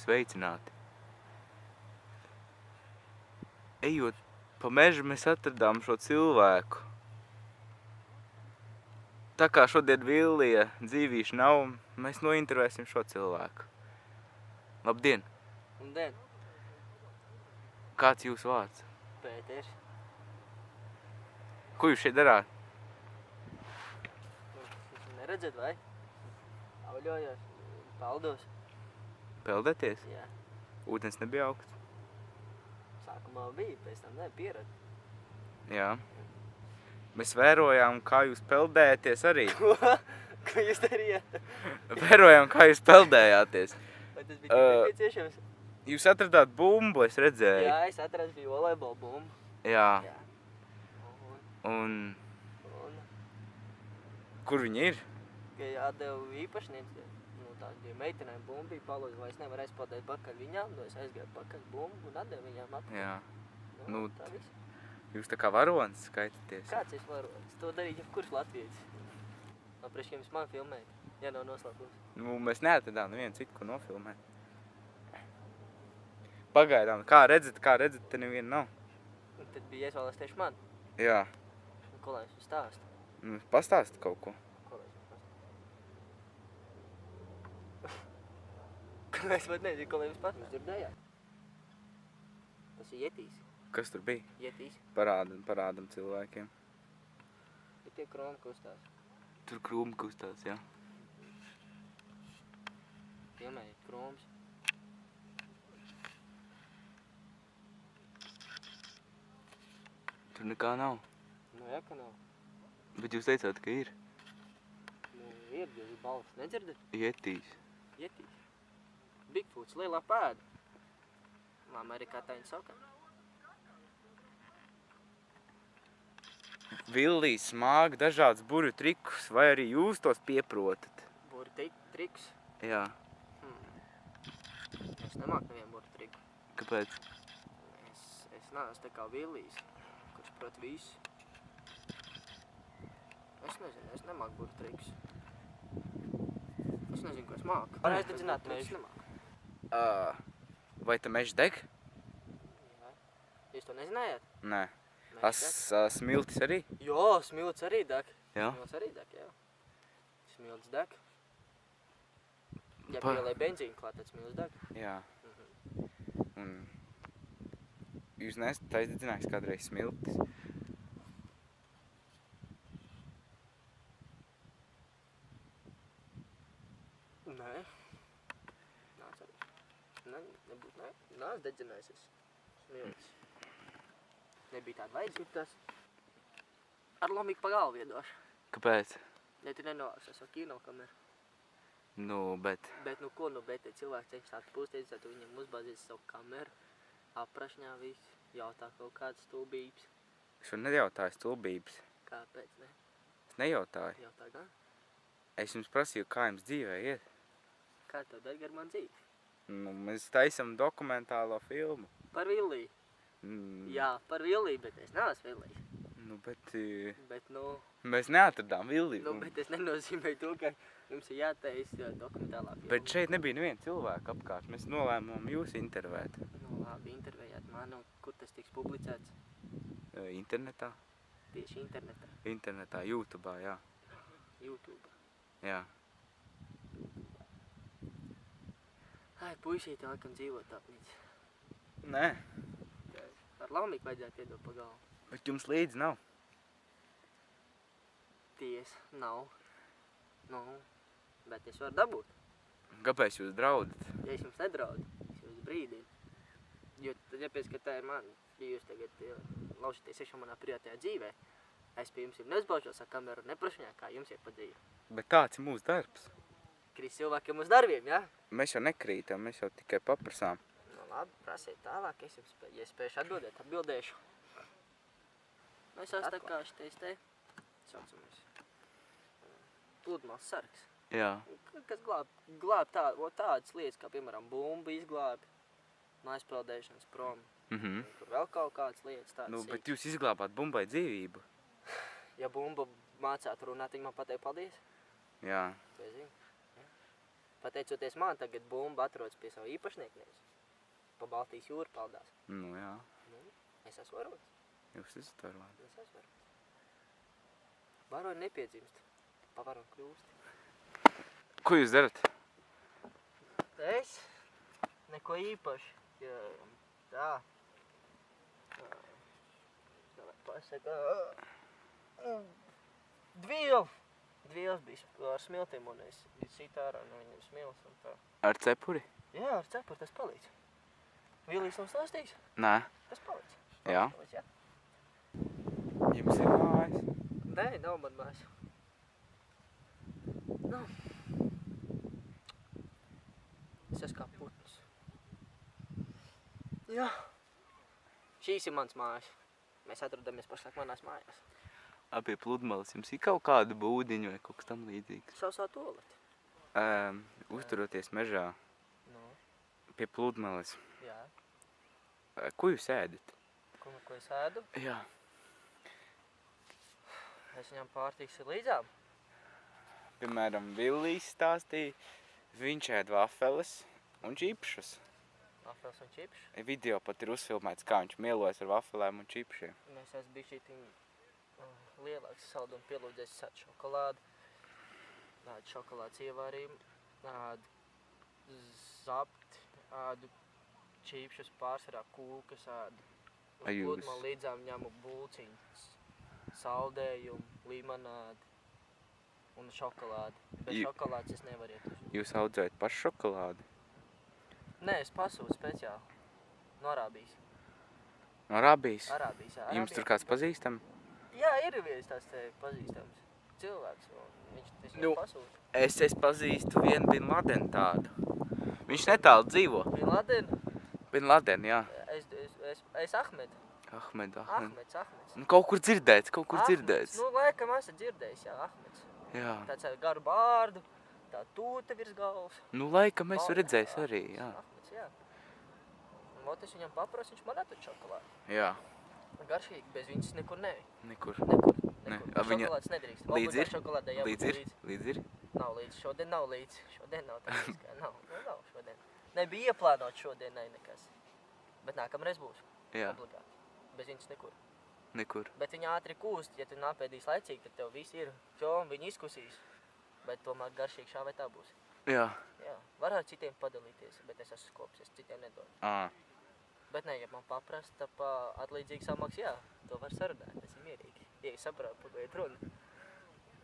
Sveicināti! Ejot pa mežu, mēs atradām šo cilvēku. Tā kā šodien Villija dzīvīša nav, mēs nointervēsim šo cilvēku. Labdien! Labdien! Kāds jūsu vārds? Pēters. Ko jūs šeit darāt? Neredzat, vai? Auļojos, peldos. Peldēties? Jā. Ūdens nebija augsts? Sākumā bija, pēc tam ne, pierad. Jā. Mēs vērojām, kā jūs peldējaties arī. Ko? Ko jūs darījāt? Vērojām, kā jūs peldējāties. Vai tas bija nepieciešams? Jūs atradāt bumbu, es redzēju. Jā, es atradu bija volejbola bumbu. Jā. Jā. Un Un kur viņi ir? ja atdevu īpašnieci, tās bija meitenēm bumbu, bija palūdzu, vai es nevaru aizpaldēt pakaļ viņām, es aizgāju pakaļ bumbu un atdevu viņām atpakaļ. Jā. Nu, tā viss. Jūs tā kā varonis skaitaties. Kāds es varonis? To darīja jebkurš latvietis. Priekš jums man filmēt, ja nav noslēpums. Nu, mēs neatradām nevienu citu, ko nofilmēt. Pagaidām, kā redzat, te neviena nav. Un tad bija iesvēlēs tieši man. Jā. Un ko lai es jums stāstu? Nu, pastāsti kaut ko. Ko lai es jums pastāstu? Ko es pat nezinu, ko lai jums pastāstu? Jūs dzirdējāt? Tas ir jetīs. Kas tur bija? Jetīs. Parādam cilvēkiem. Ir tie kroni kustās. Tur krūmi kustās, jā. Filmēja krūms. Tur nekā nav. Nu, jā, ka nav. Bet jūs teicāt, ka ir. Nu, ir, jūs balvas nedzirdat? Jetīs. Jetīs. Bigfoots, lielā pēda. Amerikā tā viņa saka. Villijs smāga dažādas burju trikus, vai arī jūs tos pieprotat? Burju triks? Jā. Es nemāku nevienu burju triku. Kāpēc? Es neesmu tā kā Villijs, kurš prot visu. Es nezinu, es nemāku burju trikus. Es nezinu, ko es māku. Var aizdedzināt mežu? Nemāku. Vai ta mežs deg? Jā. Jūs to nezinājāt? Nē. Smiltis arī? Jā, smilts arī deg. Jā? Smilts arī deg, jā. Smilts deg. Ja pielai benzīnu klāt, tad smilts deg. Jā. Un jūs neesat aizdedzinājis kādreiz smiltis? Nē. Nāc arī. Nebūtu, nē. Nāc dedzinājis es smiltis. Nebija tāda vajadzība tas. Ar lomīgu pa galvu iedošu. Kāpēc? Ja tu nenovāks ar savu kinokameru. Nu, bet... Bet nu ko, bet cilvēks cenšas tādu pūstīt, tad tu viņam uzbāzīt savu kameru, aprašņā visu, jautā kaut kādas stulbības. Es vēl nejautāju stulbības. Kāpēc, ne? Es nejautāju. Jautā gan? Es jums prasīju, kā jums dzīvē iet. Kā tev deg ar man dzīvi? Nu, mēs taisam dokumentālo filmu. Par Villiju. Jā, par Villiju, bet es neesmu Villijs. Nu, bet... Bet, nu... Mēs neatradām Villiju. Nu, bet es nenozīmēju to, ka jums ir jātaisa dokumentālā filma. Bet šeit nebija neviena cilvēka apkārt. Mēs nolēmām jūs intervēt. Nu, labi, intervējāt mani. Kur tas tiks publicēts? Internetā. Tieši internetā. Internetā, YouTube'ā, jā. YouTube'ā. Jā. Ai, puisīti laikam dzīvot tāpēc. Nē. Ar laumīgu vajadzētu iedot pa galvu. Bet jums līdzi nav. Tiesa, nav. Nu, bet es varu dabūt. Kāpēc jūs draudat? Ja es jums nedraudu, es jūs brīdinu. Jo tad jāpēc, ka tā ir man, ja jūs tagad laužaties iekšā manā privātajā dzīvē, es pie jums neuzbaužos ar kameru neprašņā, kā jums ir pa dzīvi. Bet tāds ir mūsu darbs. Krīt cilvēkiem uz darbiem, ja? Mēs jau nekrītam, mēs jau tikai paprasām. Nu labi, prasiet tālāk, es jums, ja spēšu atbildēt, atbildēšu. Mēs esam tā kā šitais te, saucamies, pludmales sargs. Jā. Kas glāb tādas lietas, kā piemēram bumbu izglābi, aizpeldēšanas prom. Tur vēl kaut kādas lietas tādas. Nu, bet jūs izglābāt bumbai dzīvību. Ja bumba mācētu runāt, viņa man pateikt paldies? Jā. To es zinu. Pateicoties man, tagad bumba atrodas pie savu īpašnieku nevis. Pa Baltijas jūru paldās. Nu, jā. Nu, es esmu varonis. Jūs esat varoni. Es esmu varonis. Varoni nepiedzimst. Pa varoni kļūst. Ko jūs darat? Es? Neko īpaši. Ja, tā. Tā lai pasaka. Dviels bija ar smiltīm un es sit ārā no viņiem smils un tā. Ar cepuri? Jā, ar cepuri tas palīdz. Vilijas nav stāstījis? Nē. Tas palīdz. Jā. Palīdz, jā. Jums ir mājas? Nē, nav man mājas. Nav. Es esmu kā putns. Jā. Šīs ir mans mājas. Mēs atrodamies pašlaik manās mājās. Pie pludmales jums ir kaut kāda būdiņa vai kaut kas tam līdzīgs? Sausā tolete. Uzturoties mežā Nu, pie pludmales. jā. Ko jūs ēdat? Ko es ēdu? Jā. Es viņam pārtīks ir līdzām. Piemēram, Villijs stāstīja, viņš ēd vafeles un čipšus. Vafels un čipši. Video pat ir uzfilmēts, kā viņš mielojas ar vafelēm un čipšiem. Mēs esmu bišķītiņ lielāks saldumu pielūdzēs šokolādu. Tādu šokolādes ievārījumu. Tādu zapti. Tādu čipšus pārsvarā kūkas. Tādu. Ai jūs? Man līdzām ņemu bulciņus. Saldējumu, limonādi un šokolādi. Bez šokolādes es nevaru iet uz. Jūs audzējat pašu šokolādi? Nē, es pasūtu speciāli. No Arābijas. No Arābijas? Arābijas, jā. Jums tur kāds pazīstam? Jā, ir viens tās te pazīstams cilvēks. Un viņš Nu. pasūta. Es pazīstu vienu Bin Laden tādu. Viņš netālu dzīvo. Bin Laden? Bin Laden, jā. Es Ahmed. Ahmeds. Ahmeds. Nu, kaut kur dzirdēts. Ahmeds. Nu, laikam esat dzirdējis, jā, Ahmeds. Jā. Tāds ar garu bārdu, tā tūte virs galvas. Nu, laikam esmu redzējis arī, jā. Ahmeds, jā. Un ot es viņam paprasu, viņš man atver šokolādi. Jā. Garšīgi, bez viņas nekur ne. Nekur. Nekur. Ne. A viņa Šokolādes nedrīkst. līdz ir? Obligāti šokolādē jābūt Līdz ir? Līdz ir? Nav līdz. Šodien nav līdz. Šodien nav tādas, kā nav. Nu, nav šodien. Nebija ieplānot šodienai nekas. Bet nākamreiz būs. Jā. Obligāti. Bez viņas nekur. Nekur. Bet viņa ātri kūst, ja tu nāpēdīs laicīgi, tad tev viss ir čom, viņi izkusīs. Bet tomēr garšīgi šā vai tā būs. Jā. Jā, varētu citiem padalīties, bet es esmu skops, es citiem nedodu. Bet ne, ja man paprast, tā pa atlīdzīgi samaks, jā, to var sarunāt, tas ir mierīgi. Ja jūs saprāt, par ko iet runa,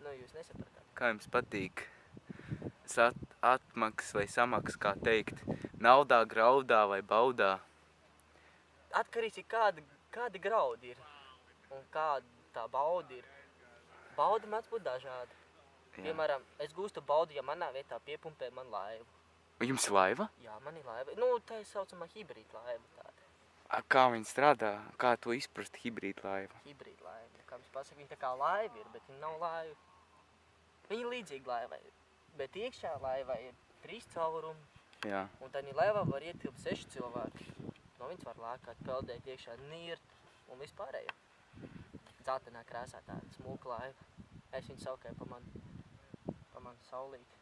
nu jūs nesapratāt. Kā jums patīk atmaks vai samaks, kā teikt, naudā, graudā vai baudā? Atkarīgs ir kādi graudi ir un kāda tā bauda ir. Bauda mēdz būt dažādi. Jā. Piemēram, es gūstu baudu, ja manā vietā piepumpē man laivu. Jums ir laiva? Jā, man ir laiva. Nu, tā ir saucamā hibrīda laiva tāda. Kā viņi strādā? Kā to izprast hibrīda laiva? Hibrīda laiva. Kā mums pasaka, viņa tā kā laiva ir, bet viņa nav laiva. Viņa ir līdzīga laivai, bet iekšā laivai ir 3 caurumi. Jā. Un tad laivā var ietilpt 6 cilvēki. No viņas var lākāt, peldēt iekšā, nirt un vispārējo. Dzeltenā krāsā tāda smulka laiva. Es viņu saukēju pa manu saulīti.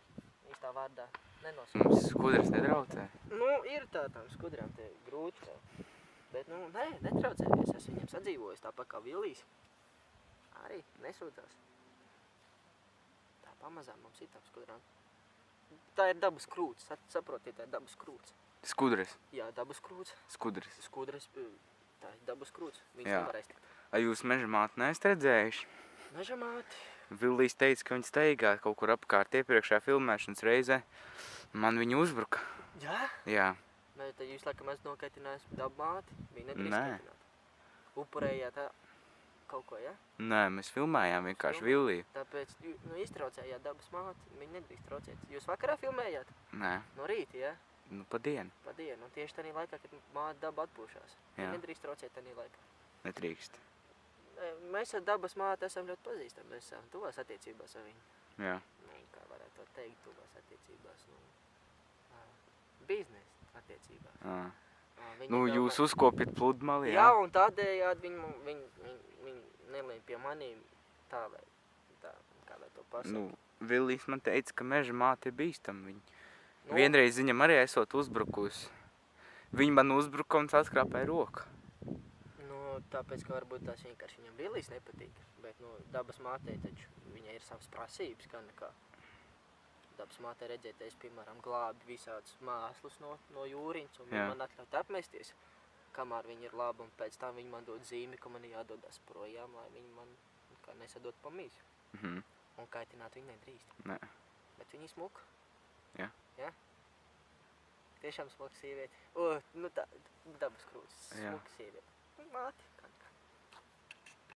Īstā vārdā nenosaucu. Mums skudras netraucē? Nu, ir tām skudrām te grūti tā. Bet, nu, nē, netraucējies. Es viņiem sadzīvojos tāpat kā Villijs. Arī nesūdzās. Tā pamazām mums ir tām skudrām. Tā ir dabas krūts. Saprotiet, tā ir dabas krūts. Skudras? Jā, dabas krūts. Skudras. Skudras, tā ir dabas krūts. Viņas Jā. nevar aiztikt. A jūs meža māti neesat redzējuši? Meža māti. Villijs teica, ka viņi steigā kaut kur apkārt iepriekšējā filmēšanas reizē. Man viņa uzbruka. Jā? Jā. Bet tad jūs laikam esat nokaitinājis dabu māti. Viņa nedrīkst Nē. kaitināt. Upurējāt tā kaut ko, ja? Nē, mēs filmējām vienkārši Villiju. Tāpēc, nu, iztraucējāt dabas māti. Viņa nedrīkst traucēt. Jūs vakarā filmējāt? Nē, No rīta, ja? nu pa dienu. Pa dienu. Un tieši tādā laikā, kad māte daba atpūšās. Jā. Viņa nedrīkst traucēt tādā laikā. Netrīkst. Mēs ar dabas māti esam ļoti pazīstami. Mēs esam tuvās attiecībās ar viņu. Jā. Nu, kā varētu to teikt, tuvās attiecībās. Nu, biznesa attiecībās. Viņa Nu, domā- jūs uzkopjat pludmali, Jā, un tādējādi viņi nelien pie manīm tā, kā lai to pasaka. Nu, Villijs man teica, ka meža māte ir bīstama. Nu, Vienreiz viņam arī esot uzbrukusi. Viņa man uzbruka un saskrāpēja roku. Nu, tāpēc, ka varbūt tās vienkārši viņam Lilijas nepatīk. Bet, nu, dabas mātei taču viņai ir savas prasības, kā nekā. Dabas mātei redzēt, es, piemēram, glābi visādus māslus no jūriņas, un viņa man atļaut apmesties, kamēr viņa ir laba, un pēc tam viņa man dod zīmi, ka man jādodas projām, lai viņa man kā nesadot pa mīsu. Un kaitināt viņa nedrīkst. Nē. Bet viņa smuka. Jā. Jā? Tiešām smuka sieviete. O, nu tā, dabas krūtis. Jā. Smuka sieviete. Māte.